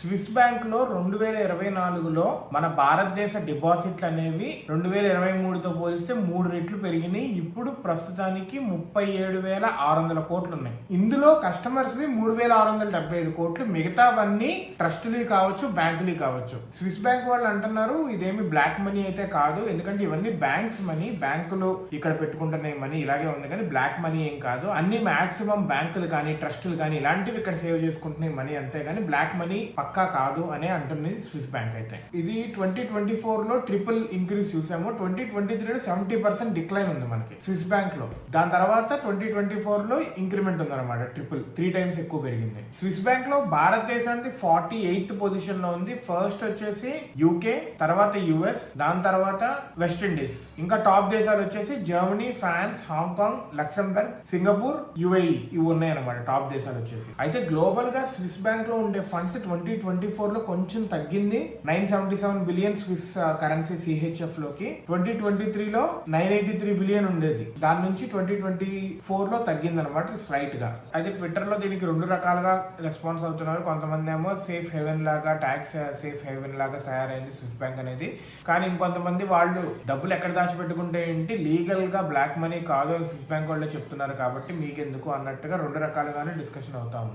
Swiss bank లో 2024లో మన భారతదేశ డిపాజిట్లు అనేవి 2023తో పోలిస్తే 3 రెట్లు పెరిగినాయి. ఇప్పుడు ప్రస్తుతానికి 37,600 కోట్లు ఉన్నాయి. ఇందులో కస్టమర్స్ 3,675 కోట్లు, మిగతావన్నీ ట్రస్టులు కావచ్చు, బ్యాంకులు కావచ్చు. స్విస్ బ్యాంక్ వాళ్ళు అంటున్నారు ఇదేమి బ్లాక్ మనీ అయితే కాదు, ఎందుకంటే ఇవన్నీ బ్యాంక్స్ మనీ, బ్యాంకులు ఇక్కడ పెట్టుకుంటున్న మనీ ఇలాగే ఉంది, కానీ బ్లాక్ మనీ ఏం కాదు. అన్ని మాక్సిమం బ్యాంకులు కానీ ట్రస్టులు కానీ ఇలాంటివి ఇక్కడ సేవ్ చేసుకుంటున్నాయి మనీ, అంతే కానీ బ్లాక్ మనీ పక్కా కాదు అనే అంటుంది స్విస్ బ్యాంక్. అయితే ఇది 2024లో ట్రిపుల్ ఇంక్రీజ్ చూసాము. 2023లో 70% డిక్లైన్ ఉంది మనకి స్విస్ బ్యాంక్ లో. దాని తర్వాత 2024లో ఇంక్రిమెంట్ ఉంది అనమాట, 3 టైమ్స్ ఎక్కువ పెరిగింది. స్విస్ బ్యాంక్ లో భారతదేశానికి 48th పొజిషన్ లో ఉంది. ఫస్ట్ వచ్చేసి యూకే, తర్వాత యుఎస్, దాని తర్వాత వెస్ట్ ఇండీస్. ఇంకా టాప్ దేశాలు వచ్చేసి Germany, France, Hong Kong, Luxembourg, Singapore, UAE ఇవి ఉన్నాయి అనమాట టాప్ దేశాలు వచ్చేసి. అయితే గ్లోబల్ గా స్విస్ బ్యాంక్ లో ఉండే ఫండ్స్ 2024లో కొంచెం తగ్గింది. 977 బిలియన్ స్విస్ కరెన్సీ సిహెచ్ఎఫ్ లోకి 2023లో 983 బిలియన్ ఉండేది. దాని నుంచి 2024లో తగ్గింది అనమాట స్లైట్ గా. అయితే ట్విట్టర్ లో దీనికి 2 రకాలుగా రెస్పాన్స్ అవుతున్నారు. కొంతమంది ఏమో సేఫ్ హెవెన్ లాగా, ట్యాక్స్ సేఫ్ హెవెన్ లాగా తయారైంది స్విస్ బ్యాంక్ అనేది. కానీ ఇంకొంతమంది వాళ్ళు డబ్బులు ఎక్కడ దాచిపెట్టుకుంటే ఏంటి, లీగల్ గా బ్లాక్ మనీ కాదు అని స్విస్ బ్యాంక్ వాళ్ళే చెప్తున్నారు, కాబట్టి మీకెందుకు అన్నట్టుగా 2 రకాలుగానే డిస్కషన్ అవుతా ఉంది.